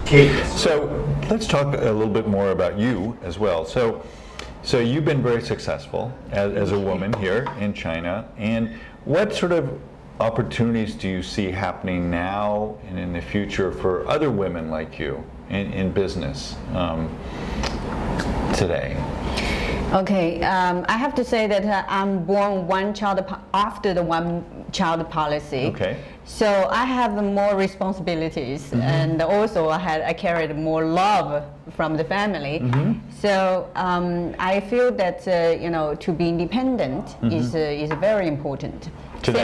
So let's talk a little bit more about you as well. So you've been very successful as a woman here in China, and what sort of opportunities do you see happening now and in the future for other women like you in business today? Okay, I have to say that I'm born after the one-child policy. Okay. So I have more responsibilities, and also I carried more love from the family. So I feel that to be independent is very important. Today.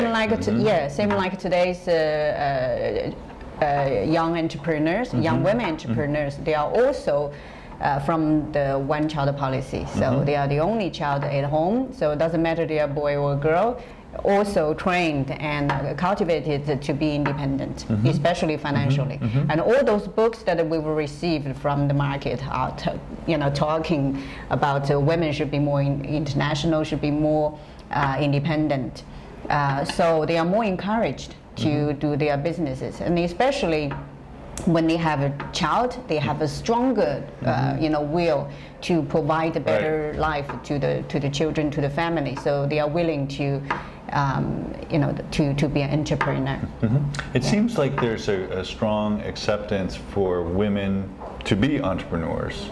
Same like today's young entrepreneurs, young women entrepreneurs. They are also from the one-child policy. So they are the only child at home. So it doesn't matter they are boy or girl. Also trained and cultivated to be independent, especially financially. And all those books that we've received from the market are, talking about women should be more international, should be more independent. So they are more encouraged to do their businesses, and especially when they have a child, they have a stronger, will to provide a better life to the children, to the family. So they are willing to, to be an entrepreneur. It seems like there's a strong acceptance for women to be entrepreneurs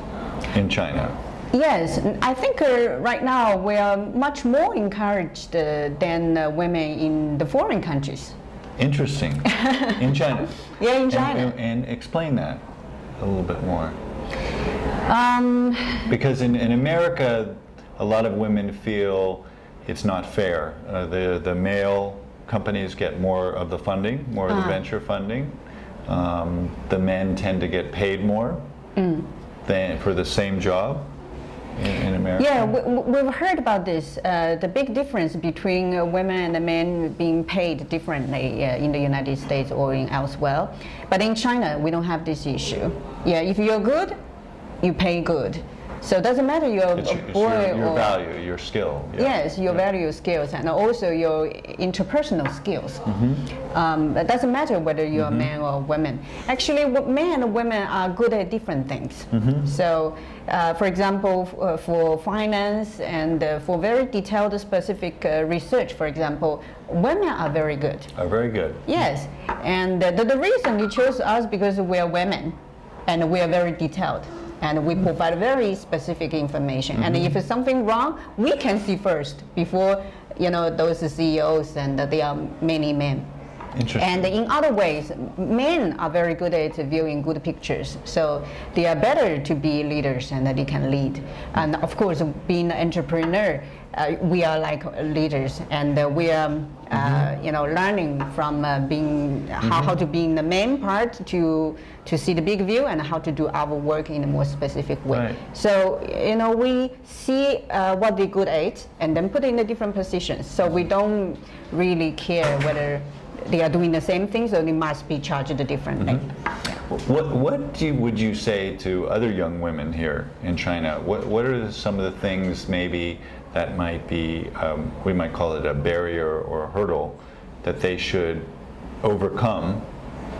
in China. Yes, I think right now we are much more encouraged than women in the foreign countries. Interesting. In China? Yeah, in China. And explain that a little bit more. Because in America, a lot of women feel it's not fair. The male companies get more of the funding, more of the venture funding. The men tend to get paid more than for the same job. In America? Yeah, we've heard about this, the big difference between women and the men being paid differently in the United States or in elsewhere. But in China, we don't have this issue. Yeah, if you're good, you pay good. So it doesn't matter you're a boy your or value, your skill. Yeah. Yes, your value skills and also your interpersonal skills. It doesn't matter whether you're a man or a woman. Actually, men and women are good at different things. So, for example, for finance and for very detailed, specific research, for example, women are very good. Are very good. Yes, and the reason you chose us because we are women, and we are very detailed. And we provide very specific information. And if it's something wrong, we can see first before those CEOs, and there are many men. Interesting. And in other ways, men are very good at viewing good pictures. So they are better to be leaders, and they can lead. And of course, being an entrepreneur, we are like leaders, and we are learning from being how to be in the main part to see the big view and how to do our work in a more specific way. Right. So we see what they're good at and then put in the different positions. So we don't really care whether they are doing the same things or they must be charged differently. What would you say to other young women here in China? What are some of the things maybe that might be, we might call it a barrier or a hurdle, that they should overcome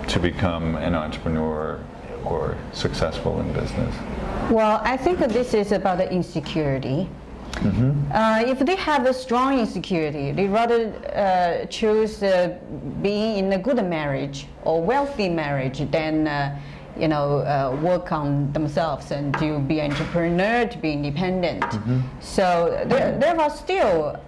to become an entrepreneur or successful in business? Well, I think that this is about the insecurity. If they have a strong insecurity, they rather choose being in a good marriage or wealthy marriage than work on themselves and to be an entrepreneur, to be independent. So there are still,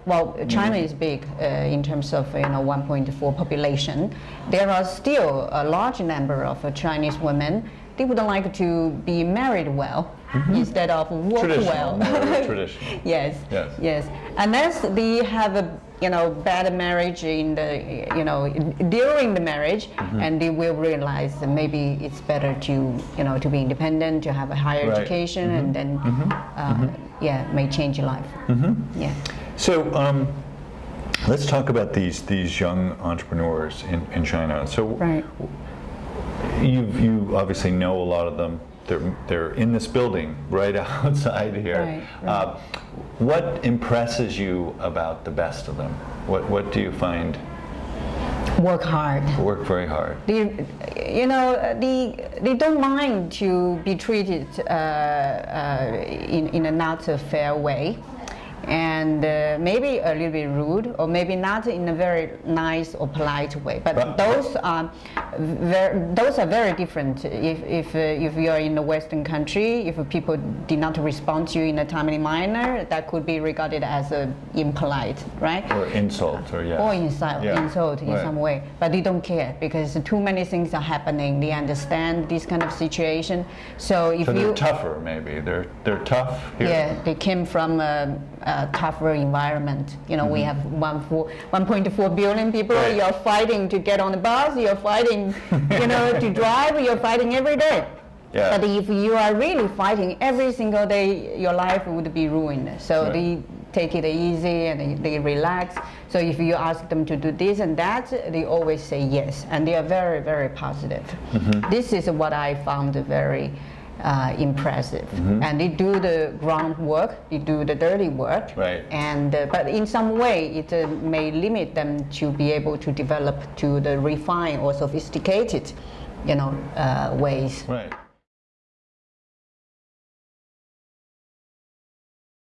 China is big in terms of 1.4 population. There are still a large number of Chinese women. They would like to be married well instead of work well. Traditional. Yes. Unless they have a bad marriage in the during the marriage, and they will realize that maybe it's better to to be independent, to have a higher education, and then may change your life. Yeah. So let's talk about these young entrepreneurs in China. So. Right. You obviously know a lot of them. They're in this building right outside here. Right. What impresses you about the best of them? What do you find work hard. Work very hard. They don't mind to be treated in a not a fair way, and maybe a little bit rude, or maybe not in a very nice or polite way. But those are very different. If you are in a Western country, if people did not respond to you in a timely manner, that could be regarded as impolite, right? Or insult, or insult in right. some way. But they don't care because too many things are happening. They understand this kind of situation. So they're tougher, maybe. They're tough here. Yeah, they came from a tougher environment. We have 1.4 billion people. Right. You're fighting to get on the bus. You're fighting, to drive. You're fighting every day. Yeah. But if you are really fighting every single day, your life would be ruined. So they take it easy and they relax. So if you ask them to do this and that, they always say yes, and they are very, very positive. This is what I found very impressive. And they do the groundwork, they do the dirty work, right. And but in some way it may limit them to be able to develop to the refined or sophisticated ways. Right.